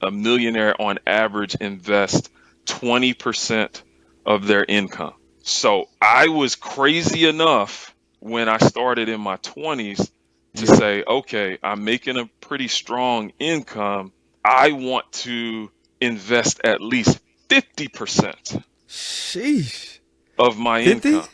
a millionaire on average invests 20% of their income. So I was crazy enough when I started in my 20s to Yeah. say, okay, I'm making a pretty strong income. I want to invest at least 50% Sheesh. of my 50? income.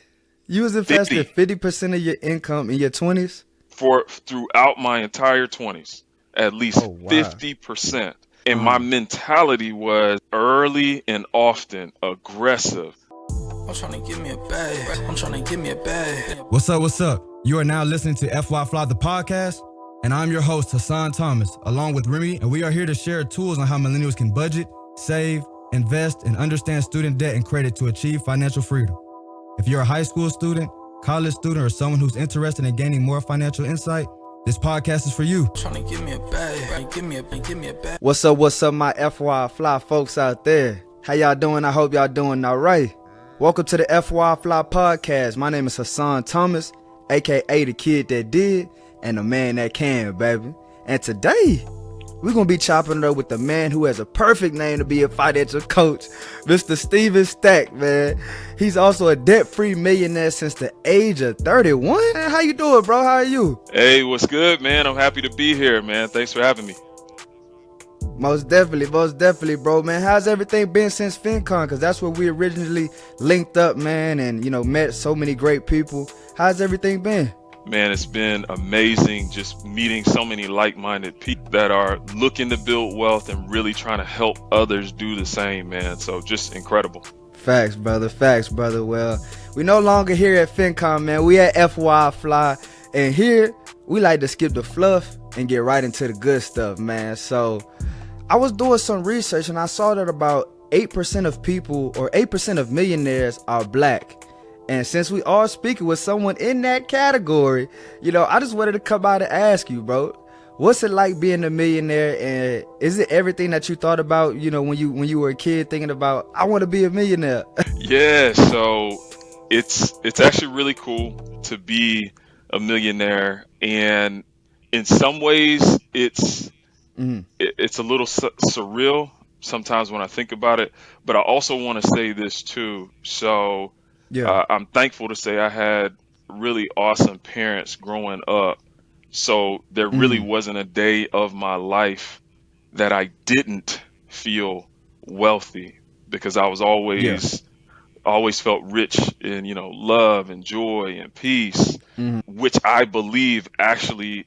You was investing 50 50% of your income in your 20s? for throughout my entire 20s, at Oh, least wow. 50%. And my Uh-huh. mentality was early and often aggressive. I'm trying to give me a bag. I'm trying to give me a bag. What's up? What's up? You are now listening to FYI FLI, the podcast, and I'm your host, Hassan Thomas, along with Remy, and we are here to share tools on how millennials can budget, save, invest, and understand student debt and credit to achieve financial freedom. If you're a high school student, college student, or someone who's interested in gaining more financial insight, this podcast is for you. Trying to give me a bag. Give me a bag. What's up, my FYI FLI folks out there? How y'all doing? I hope y'all doing all right. Welcome to the FYI FLI podcast. My name is Hassan Thomas, aka the kid that did, and the man that can, baby. And today, we're going to be chopping it up with the man who has a perfect name to be a financial coach, Mr. Steven Stack, man. He's also a debt-free millionaire since the age of 31. Man, how you doing, bro? How are you? Hey, what's good, man? I'm happy to be here, man. Thanks for having me. Most definitely, bro, man. How's everything been since FinCon? Because that's where we originally linked up, man, and, met so many great people. How's everything been? Man, it's been amazing just meeting so many like-minded people that are looking to build wealth and really trying to help others do the same, man. So just incredible. Facts, brother. Well, we no longer here at FinCon, man. We at FYI Fly, and here we like to skip the fluff and get right into the good stuff, man. So I was doing some research and I saw that about 8% of people, or 8% of millionaires, are black. And since we are speaking with someone in that category, I just wanted to come out and ask you, bro, what's it like being a millionaire? And is it everything that you thought about, when you were a kid, thinking about, I want to be a millionaire? Yeah, so it's actually really cool to be a millionaire, and in some ways Mhm. it's a little surreal sometimes when I think about it. But I also want to say this too. So Yeah. I'm thankful to say I had really awesome parents growing up. So there really Mhm. wasn't a day of my life that I didn't feel wealthy, because I was Yeah. always felt rich in, love and joy and peace, Mhm. which I believe actually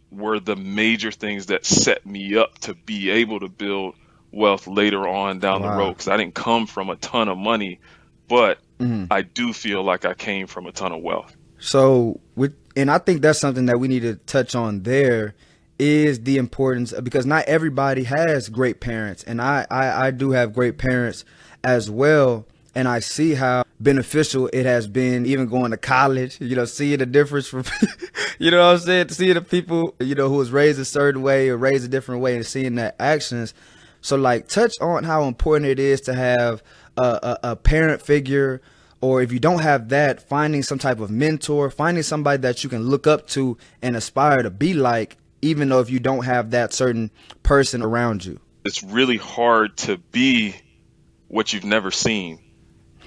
were the major things that set me up to be able to build wealth later on down the road. Wow. Because I didn't come from a ton of money, but Mhm. I do feel like I came from a ton of wealth. So, and I think that's something that we need to touch on there, is the importance, because not everybody has great parents, and I do have great parents as well, and I see how beneficial it has been, even going to college, seeing the difference from, what I'm saying, seeing the people, who was raised a certain way or raised a different way, and seeing their actions. So, like, touch on how important it is to have a parent figure, or if you don't have that, finding some type of mentor, finding somebody that you can look up to and aspire to be like, even though if you don't have that certain person around you. It's really hard to be what you've never seen.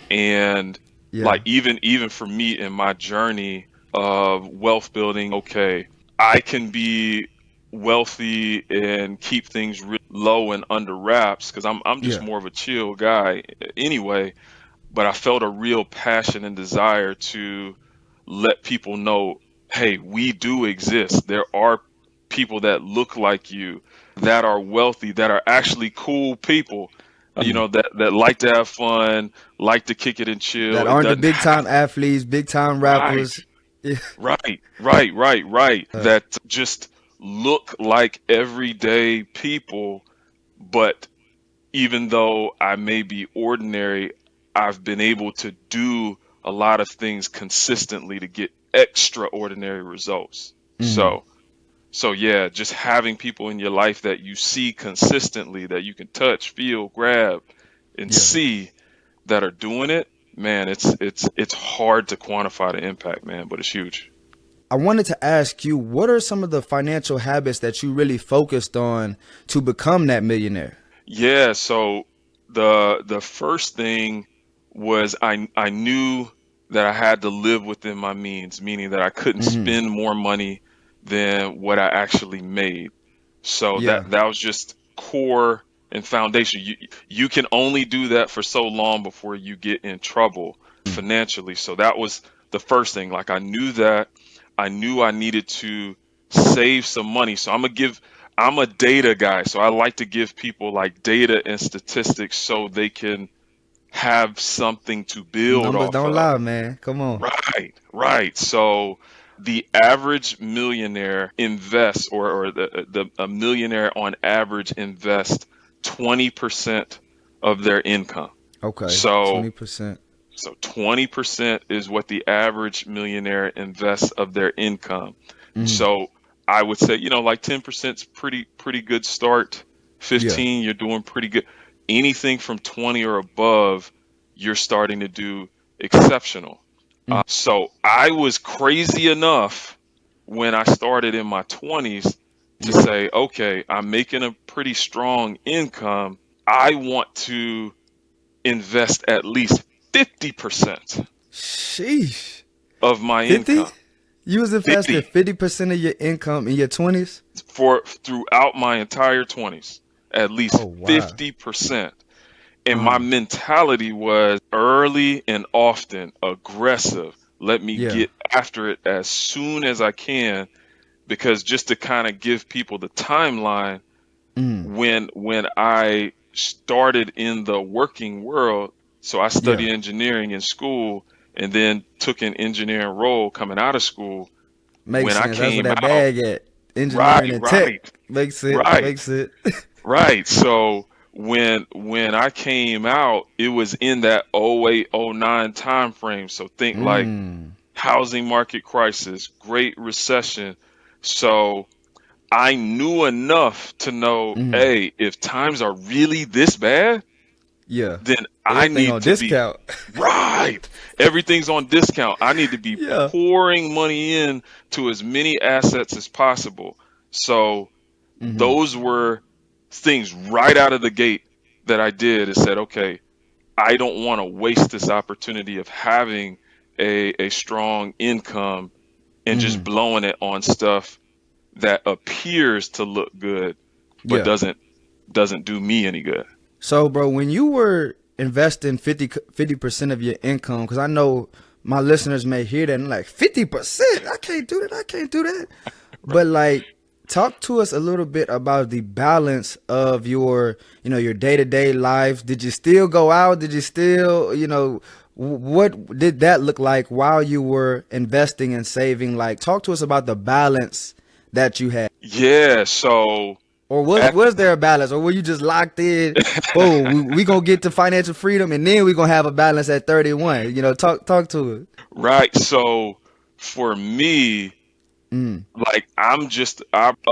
And Yeah. like even for me in my journey of wealth building, okay, I can be wealthy and keep things really low and under wraps because I'm just Yeah. more of a chill guy anyway. But I felt a real passion and desire to let people know, hey, we do exist. There are people that look like you, that are wealthy, that are actually cool people, Mm. that like to have fun, like to kick it and chill. That It aren't the doesn't big have time athletes, big time right, rappers. Yeah. right. Uh, That just look like everyday people, but even though I may be ordinary, I've been able to do a lot of things consistently to get extraordinary results. mm, So yeah, just having people in your life that you see consistently, that you can touch, feel, grab, and yeah. see that are doing it, man, it's hard to quantify the impact, man, but it's huge. I wanted to ask you, what are some of the financial habits that you really focused on to become that millionaire? Yeah, so the first thing was I knew that I had to live within my means, meaning that I couldn't Mm-hmm. spend more money than what I actually made. So Yeah. that was just core and foundation. You can only do that for so long before you get in trouble financially. So that was the first thing. Like I knew that. I knew I needed to save some money. So I'm a data guy. So I like to give people like data and statistics so they can have something to build Numbers off don't of. lie, man. Come on. Right, right. So the average millionaire invests, or the a millionaire on average invests 20% of their income. Okay. So 20%. 20% is what the average millionaire invests of their income. Mm-hmm. So I would say, like 10% is pretty good start. Yeah. 15, you're doing pretty good. Anything from 20 or above, you're starting to do exceptional. So I was crazy enough when I started in my 20s to Yeah. say, okay, I'm making a pretty strong income. I want to invest at least 50% Sheesh. of my 50? income. You was investing 50 50% of your income in your 20s? for throughout my entire 20s. At Oh, least wow. 50%. And my Uh-huh. mentality was early and often aggressive. Let me Yeah. get after it as soon as I can, because just to kind of give people the timeline, Mm. when I started in the working world, so I Yeah. studied engineering in school and then took an engineering role coming out of school. Makes When I sense. That's where came that out, bag at. Engineering right, and tech. right, Makes it. right, Makes it. right. So when I came out, it was in that '08, '09 time frame. So think like Mm. housing market crisis, Great Recession. So I knew enough to know, Mm. hey, if times are really this bad, Yeah. then I Everything need on to be discount. right. Everything's on discount. I need to be Yeah. pouring money in to as many assets as possible. So Mm-hmm. those were things right out of the gate that I did and said, okay, I don't want to waste this opportunity of having a strong income and just Mm-hmm. blowing it on stuff that appears to look good but Yeah. doesn't do me any good. So, bro, when you were investing 50% of your income, because I know my listeners may hear that and like 50%, I can't do that. I can't do that. But like, talk to us a little bit about the balance of your day to day life. Did you still go out? Did you still, what did that look like while you were investing and saving? Like, talk to us about the balance that you had. Yeah, so Or was at was there a balance, or were you just locked in? Boom, we gonna get to financial freedom, and then we gonna have a balance at 31. Talk to it. right, so for me, Mm, like I'm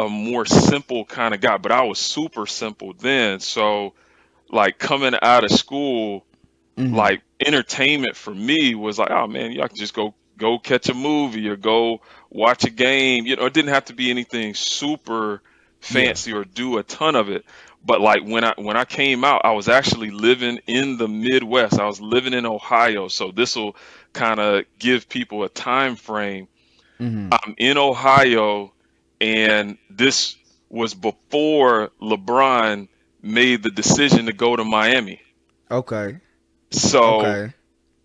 a more simple kind of guy, but I was super simple then. So like coming out of school, mm, like entertainment for me was like, oh man, y'all can just go catch a movie or go watch a game. It didn't have to be anything super yeah. fancy or do a ton of it. But like when I came out, I was actually living in the Midwest. I was living in Ohio. So this will kind of give people a time frame. Mm, I'm in Ohio, and this was before LeBron made the decision to go to Miami. okay. So Okay.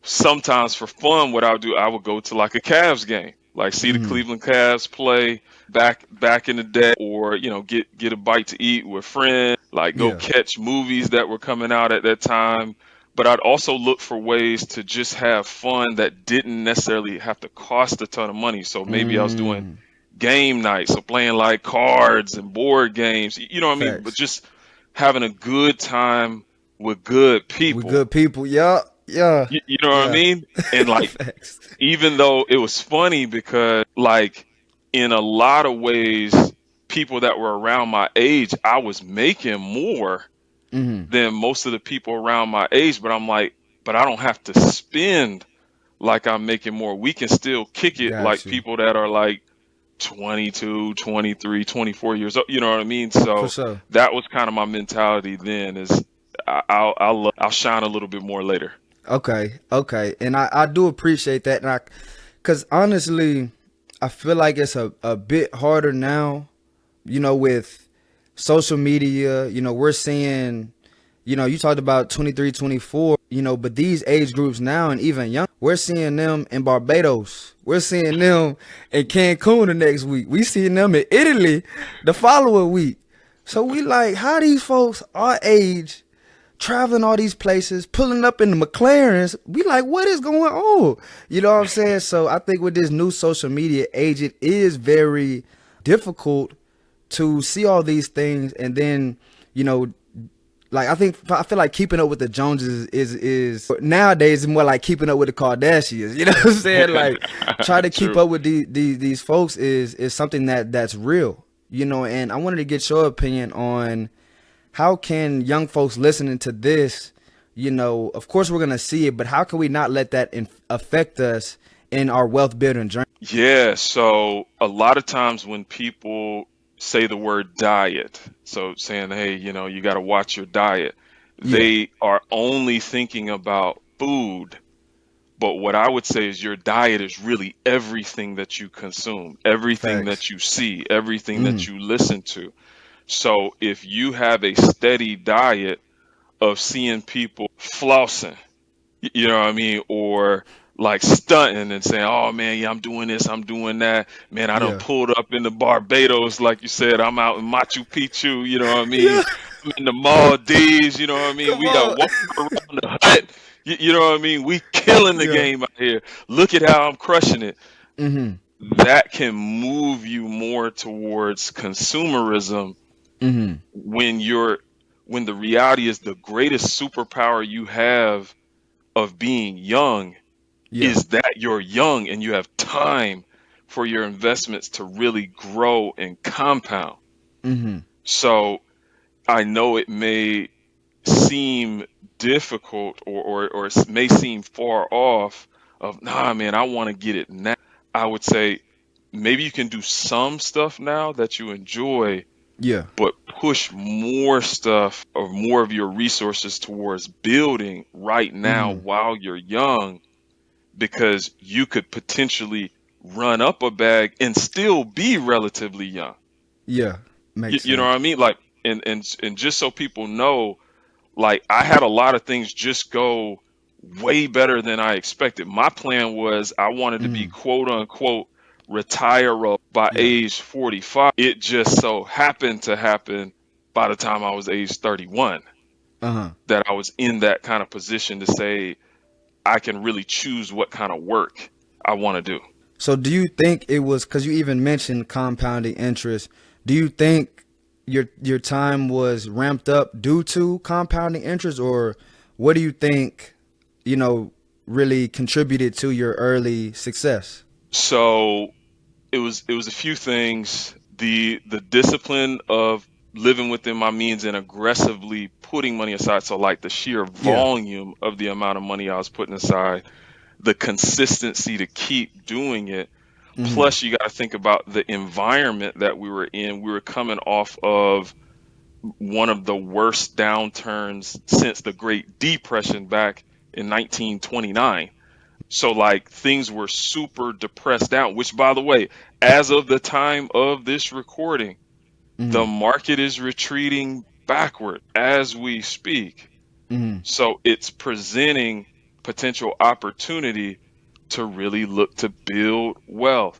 sometimes for fun, what I would do, I would go to like a Cavs game, like see the Mm, Cleveland Cavs play back in the day, or get a bite to eat with friends, like go yeah. catch movies that were coming out at that time. But I'd also look for ways to just have fun that didn't necessarily have to cost a ton of money. So maybe I was doing Mm, game nights, so playing like cards and board games, you know what I mean? But facts. just having a good time with good We people. good people. Yeah. Yeah. You know what I Yeah. mean? And like, Facts. even though it was funny because like in a lot of ways, people that were around my age, I was making more Mm, than most of the people around my age, but I'm like, but I don't have to spend like I'm making more. We can still kick it Got like you. people that are like 22, 23, 24 years old. You know what I mean? For So sure. that was kind of my mentality then. Is I'll shine a little bit more later. Okay, okay, and I do appreciate that, and cause honestly, I feel like it's a bit harder now, with social media. We're seeing, you talked about 23, 24, but these age groups now and even young, we're seeing them in Barbados. We're seeing them in Cancun the next week. We seeing them in Italy the following week. So we like, how these folks our age traveling all these places, pulling up in the McLarens. We like, what is going on? You know what I'm saying? So I think with this new social media age, it is very difficult to see all these things, and then, you know, like I feel like keeping up with the Joneses is nowadays more like keeping up with the Kardashians. You know what I'm saying? Like try to keep True. up with these folks is something that's real. And I wanted to get your opinion on how can young folks listening to this, of course we're gonna see it, but how can we not let that affect us in our wealth building journey? Yeah, so a lot of times when people say the word diet, so saying, hey, you got to watch your diet, Yeah, they are only thinking about food. But what I would say is your diet is really everything that you consume, everything facts. that you see, everything Mm, that you listen to. So if you have a steady diet of seeing people flossing, you know what I mean? Or like stunting and saying, oh man, yeah, I'm doing this, I'm doing that. Man, I done yeah, pulled up into Barbados, like you said, I'm out in Machu Picchu, you know what I mean? yeah. I'm in the Maldives, you know what I mean? Come We got on. water around the hut. You know what I mean? We killing the Yeah. game out here. Look at how I'm crushing it. Mhm. That can move you more towards consumerism Mhm. when when the reality is the greatest superpower you have of being young Yeah. is that you're young and you have time for your investments to really grow and compound. Mhm. So I know it may seem difficult or it may seem far off of, nah, man, I want to get it now. I would say maybe you can do some stuff now that you enjoy, Yeah. but push more stuff or more of your resources towards building right now Mhm. while you're young, because you could potentially run up a bag and still be relatively young. Yeah. You, Makes you know what sense. I mean? Like, and just so people know, like I had a lot of things just go way better than I expected. My plan was I wanted to be Mhm. quote unquote retire by Yeah. age 45. It just so happened to happen by the time I was age 31 Uh-huh. that I was in that kind of position to say I can really choose what kind of work I want to do. So do you think it was cuz you even mentioned compounding interest? Do you think your time was ramped up due to compounding interest, or what do you think, you know, really contributed to your early success? So it was a few things. The discipline of living within my means and aggressively putting money aside. So like the sheer Yeah. volume of the amount of money I was putting aside, the consistency to keep doing it. Mhm. Plus you got to think about the environment that we were in. We were coming off of one of the worst downturns since the Great Depression back in 1929. So like things were super depressed down, which by the way, as of the time of this recording, the Mhm. market is retreating backward as we speak. Mhm. So it's presenting potential opportunity to really look to build wealth.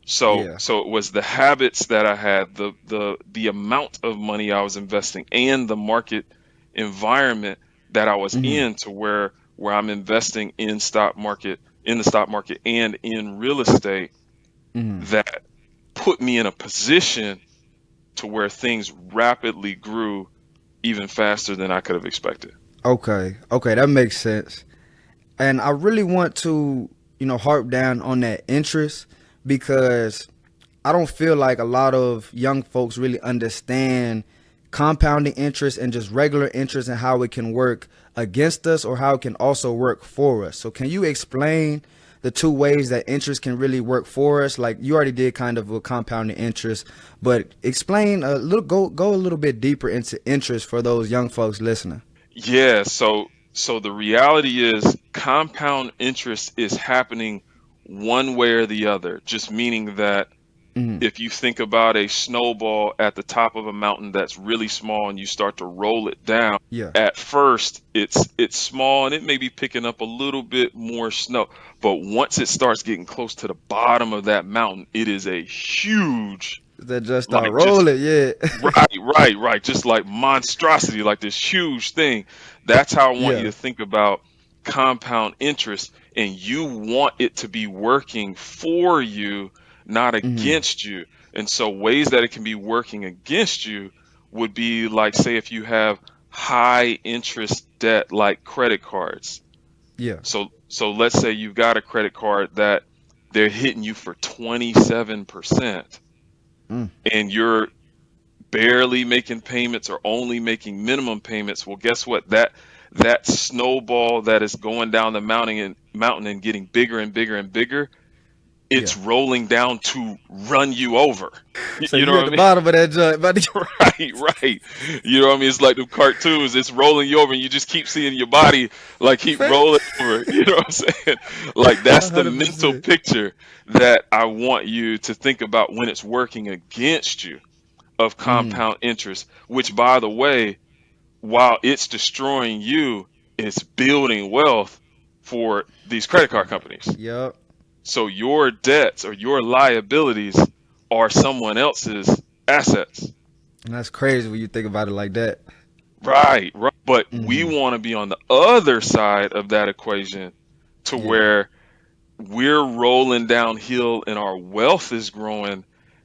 So Yeah. so it was the habits that I had, the amount of money I was investing and the market environment that I was Mhm. in to where I'm investing in the stock market and in real estate Mhm. that put me in a position to where things rapidly grew even faster than I could have expected. Okay. Okay, that makes sense. And I really want to, harp down on that interest, because I don't feel like a lot of young folks really understand compounding interest and just regular interest and how it can work against us or how it can also work for us. So can you explain the two ways that interest can really work for us? Like you already did kind of a compounding interest, but explain a little, go a little bit deeper into interest for those young folks listening. Yeah, so the reality is compound interest is happening one way or the other, just meaning that Hmm. if you think about a snowball at the top of a mountain that's really small and you start to roll it down, Yeah. at first it's small and it may be picking up a little bit more snow, but once it starts getting close to the bottom of that mountain, it is a huge, That just start like just rolling, yeah. right, just like monstrosity, like this huge thing. That's how I want you Yeah. to think about compound interest, and you want it to be working for you, not Hmm. against you. And so, ways that it can be working against you would be like, say, if you have high interest debt, like credit cards. Yeah. So let's say you've got a credit card that they're hitting you for 27%, Mm. and you're barely making payments or only making minimum payments. Well, guess what? That snowball that is going down the mountain and getting bigger and bigger and bigger, Yeah. it's rolling down to run you over. So You know you at what the I bottom of that joint, buddy. mean? Right. You know what I mean? It's like the cartoons. It's rolling you over, and you just keep seeing your body like keep rolling over. You know what I'm saying? Like that's the mental 100%. picture that I want you to think about when it's working against you of Hmm. compound interest, which, by the way, while it's destroying you, it's building wealth for these credit card companies. Yup. So your debts or your liabilities are someone else's assets. And that's crazy when you think about it like that. Right. But we Hmm. want to be on the other side of that equation to Yeah. where we're rolling downhill and our wealth is growing,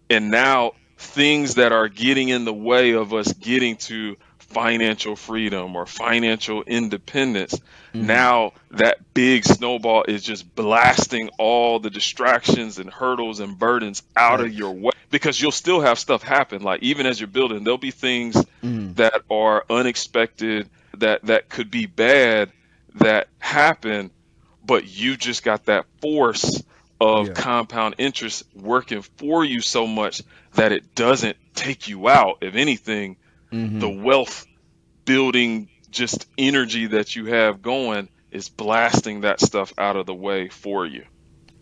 and now things that are getting in the way of us getting to financial freedom or financial independence, Hmm. now that big snowball is just blasting all the distractions and hurdles and burdens out of Facts. your way, because you'll still have stuff happen. Like even as you're building, there'll be things Hmm. that are unexpected, that could be bad, that happen, but you just got that force of Yeah. compound interest working for you so much that it doesn't take you out. If anything, the Hmm. wealth building just energy that you have going is blasting that stuff out of the way for you.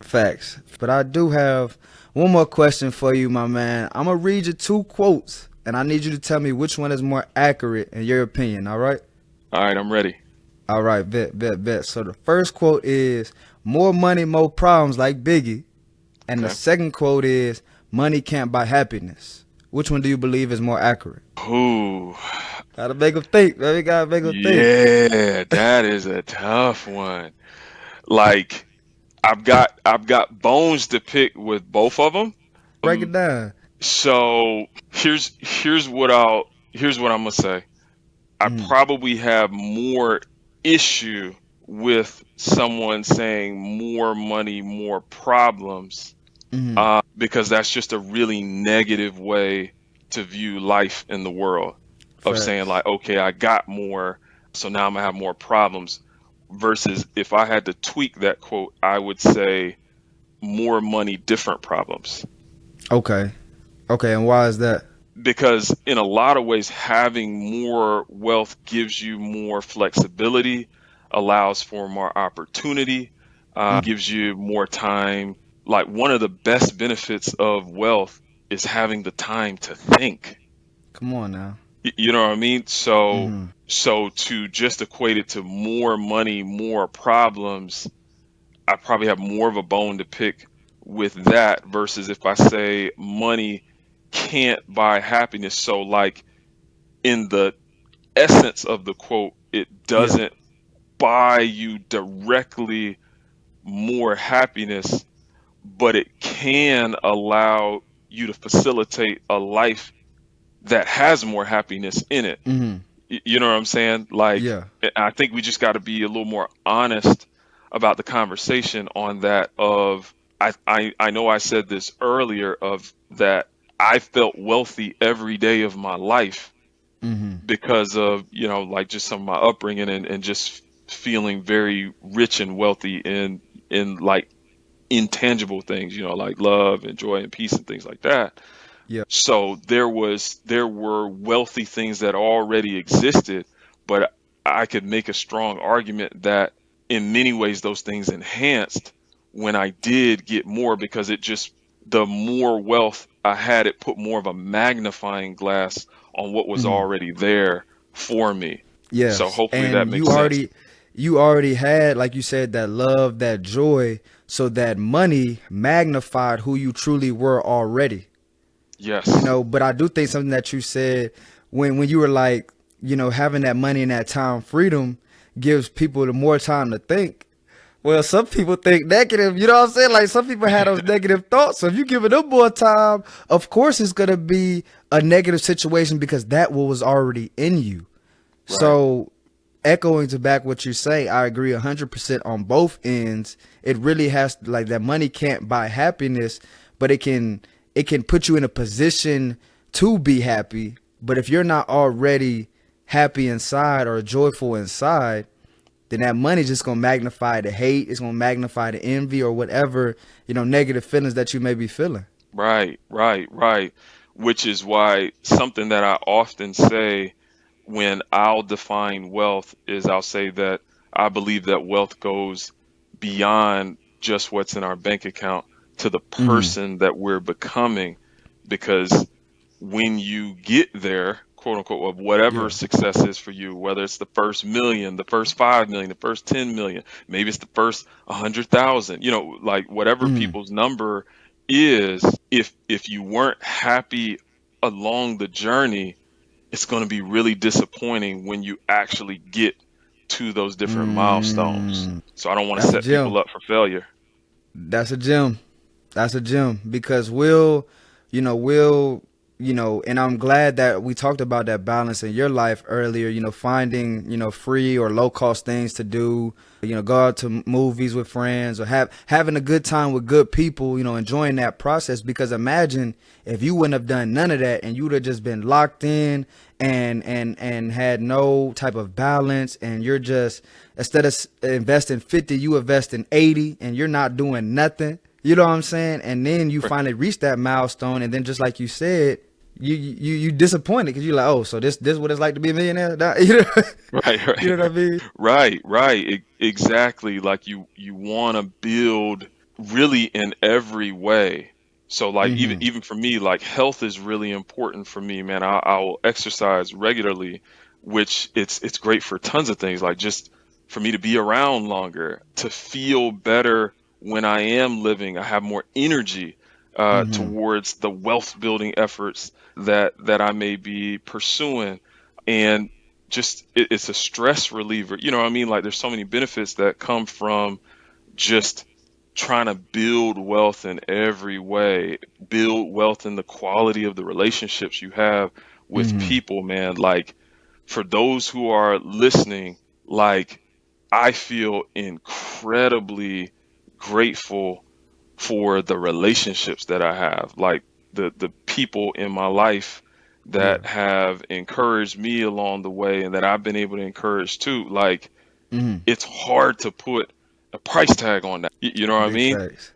Facts. But I do have one more question for you, my man. I'm gonna read you two quotes, and I need you to tell me which one is more accurate in your opinion. All right. All right, I'm ready. All right. Bet. So the first quote is "More money, more problems," like Biggie, and the Okay. second quote is "Money can't buy happiness." Which one do you believe is more accurate? Ooh, Gotta make them think, baby. Gotta make them think. yeah, that is a tough one. Like I've got bones to pick with both of them. Break it down. So here's what I'm gonna say. I Mm, probably have more issue with someone saying more money, more problems, mm, because that's just a really negative way to view life in the world. Of saying facts. like, okay, I got more, so now I'm gonna have more problems. Versus if I had to tweak that quote, I would say more money, different problems. Okay. Okay. And why is that? Because in a lot of ways, having more wealth gives you more flexibility, allows for more opportunity, Mm, gives you more time. Like one of the best benefits of wealth is having the time to think. come on now. You know what I mean? Mm-hmm. So to just equate it to more money, more problems, I probably have more of a bone to pick with that versus if I say money can't buy happiness. So, like in the essence of the quote, it Yeah. doesn't buy you directly more happiness, but it can allow you to facilitate a life that has more happiness in it. Mm-hmm. You know what I'm saying? Like, Yeah. I think we just got to be a little more honest about the conversation on that. I know I said this earlier of that I felt wealthy every day of my life Mm-hmm. because of, like just some of my upbringing and just feeling very rich and wealthy in like intangible things, like love and joy and peace and things like that. Yeah. So there were wealthy things that already existed, but I could make a strong argument that in many ways those things enhanced when I did get more, because it just, the more wealth I had, it put more of a magnifying glass on what was Mhm. already there for me. So Yes, hopefully that and makes sense. you already had, like you said, that love, that joy, so that money magnified who you truly were already. Yes. But I do think something that you said when you were like, having that money and that time freedom gives people the more time to think. Well, some people think negative, you know what I'm saying? Like some people had those negative thoughts. So if you give them more time, of course it's gonna be a negative situation because that was already in you. Right. So, echoing to back what you say, I agree 100% on both ends. It really has, like, that money can't buy happiness, but it can put you in a position to be happy. But if you're not already happy inside or joyful inside, then that money's just gonna magnify the hate. It's gonna magnify the envy or whatever negative feelings that you may be feeling. Right, right, right. Which is why something that I often say when I'll define wealth is, I'll say that I believe that wealth goes beyond just what's in our bank account to the Mm-hmm. person that we're becoming. Because when you get there, quote unquote, of whatever Yeah. success is for you, whether it's the first million, the first 5 million, the first 10 million, maybe it's the first 100,000, like whatever Mm-hmm. people's number is, if you weren't happy along the journey, it's going to be really disappointing when you actually get to those different milestones. Mm, So I don't want to that's a set people gem. up for failure. That's a gem. That's a gem because we'll, and I'm glad that we talked about that balance in your life earlier, finding, free or low cost things to do, go out to movies with friends or having a good time with good people, enjoying that process. Because imagine if you wouldn't have done none of that and you would have just been locked in and had no type of balance, and you're just, instead of investing 50, you invest in 80 and you're not doing nothing. You know what I'm saying? And then you finally reach that milestone, and then just like you said, you disappointed because you're like, oh, so this what it's like to be a millionaire? Right, You right, know what I mean? right, right. Exactly. Like you want to build really in every way. So like even Mm-hmm. even for me, like health is really important for me, man. I'll exercise regularly, which it's great for tons of things, like just for me to be around longer, to feel better when I am living. I have more energy Mm-hmm. towards the wealth building efforts that I may be pursuing. And just it's a stress reliever. You know what I mean? Like there's so many benefits that come from just trying to build wealth in every way, build wealth in the quality of the relationships you have with Mm-hmm. people, man. Like for those who are listening, like I feel incredibly grateful for the relationships that I have, like the people in my life Yeah. that have encouraged me along the way and that I've been able to encourage too. Like Mm-hmm. it's hard to put a price tag on that. You know what I Big mean? facts.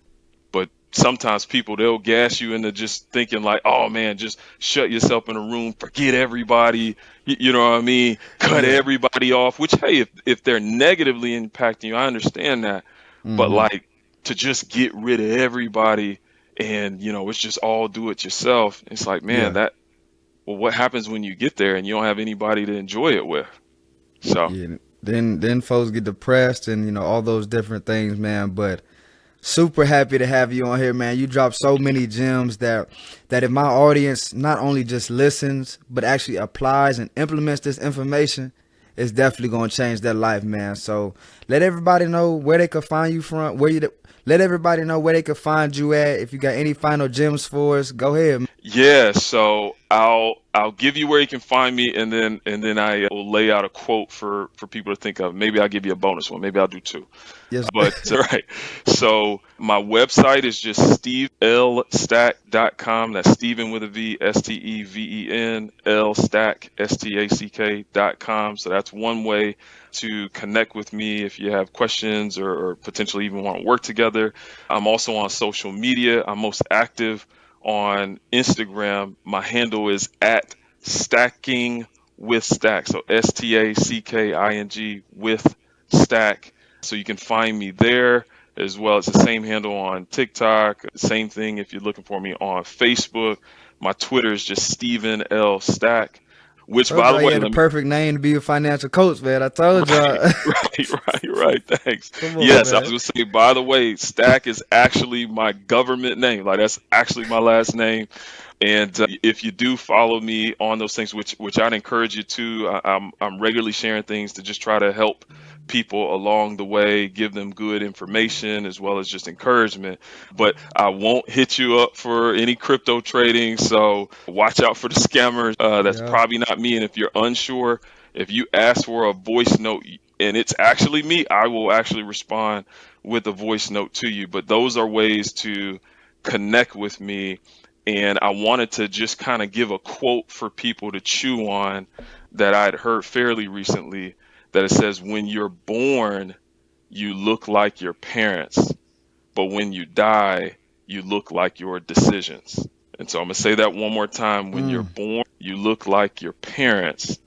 But sometimes people, they'll gas you into just thinking like, oh man, just shut yourself in a room, forget everybody. You know what I mean? Cut Yeah. everybody off. Which hey, if they're negatively impacting you, I understand that. But Mm-hmm. like to just get rid of everybody and it's just all do it yourself. It's like, man, Yeah. that well, what happens when you get there and you don't have anybody to enjoy it with? So Yeah. Then folks get depressed and all those different things, man. But super happy to have you on here, man. You drop so many gems that if my audience not only just listens but actually applies and implements this information, it's definitely gonna change their life, man. So let everybody know where they could find you from. Let everybody know where they could find you at. If you got any final gems for us, go ahead. yeah, so I'll give you where you can find me, and then I will lay out a quote for people to think of. Maybe I'll give you a bonus one. Maybe I'll do two. Yes. But right. So my website is just stevenlstack.com. That's Steven with a V, Steven, L stack, stack.com. So that's one way to connect with me if you have questions or potentially even want to work together. together. I'm also on social media. I'm most active on Instagram. My handle is at stacking with stack. So STACKING with stack. So you can find me there as well. It's the same handle on TikTok. Same thing if you're looking for me on Facebook. My Twitter is just Steven L Stack. Which, Told by the y'all he way, had the perfect name to be a financial coach, man. I told right, y'all. right. Thanks. Come on, Yes, I was man. gonna say. By the way, Stack is actually my government name. Like that's actually my last name. And if you do follow me on those things, which I'd encourage you to, I'm regularly sharing things to just try to help people along the way, give them good information as well as just encouragement. But I won't hit you up for any crypto trading, so watch out for the scammers. That's Yeah. probably not me. And if you're unsure, if you ask for a voice note and it's actually me, I will actually respond with a voice note to you. But those are ways to connect with me, and I wanted to just kind of give a quote for people to chew on that I'd heard fairly recently, that it says, when you're born, you look like your parents, but when you die, you look like your decisions. And so I'm going to say that one more time. When you're Mm. born, you look like your parents,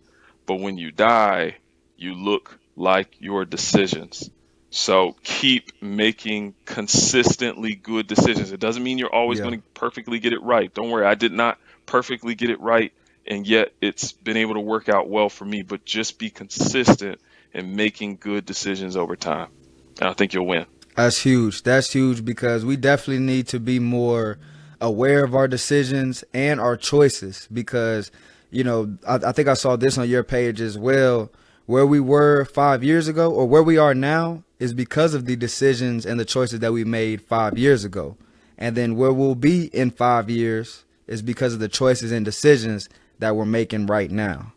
but when you die, you look like your decisions. So keep making consistently good decisions. It doesn't mean you're always Yeah. going to perfectly get it right. Don't worry, I did not perfectly get it right, and yet it's been able to work out well for me. But just be consistent in making good decisions over time, and I think you'll win. That's huge. That's huge because we definitely need to be more aware of our decisions and our choices because, I think I saw this on your page as well. Where we were 5 years ago or where we are now is because of the decisions and the choices that we made 5 years ago. And then where we'll be in 5 years is because of the choices and decisions that we're making right now.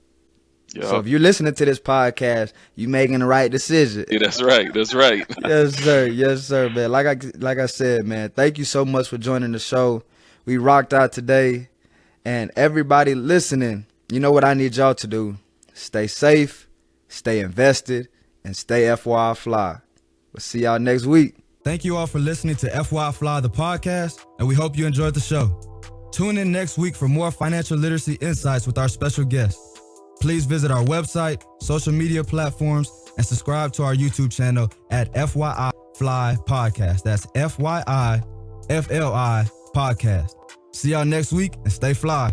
So Yep. if you're listening to this podcast, you making the right decision. Yeah, that's right. That's right. Yes, sir. Yes, sir, man. Like I said, man, thank you so much for joining the show. We rocked out today. And everybody listening, you know what I need y'all to do? Stay safe, stay invested, and stay FYI Fly. We'll see y'all next week. Thank you all for listening to FYI Fly, the podcast, and we hope you enjoyed the show. Tune in next week for more financial literacy insights with our special guest. Please visit our website, social media platforms, and subscribe to our YouTube channel at FYI Fly Podcast. That's FYI FLI Podcast. See y'all next week and stay fly.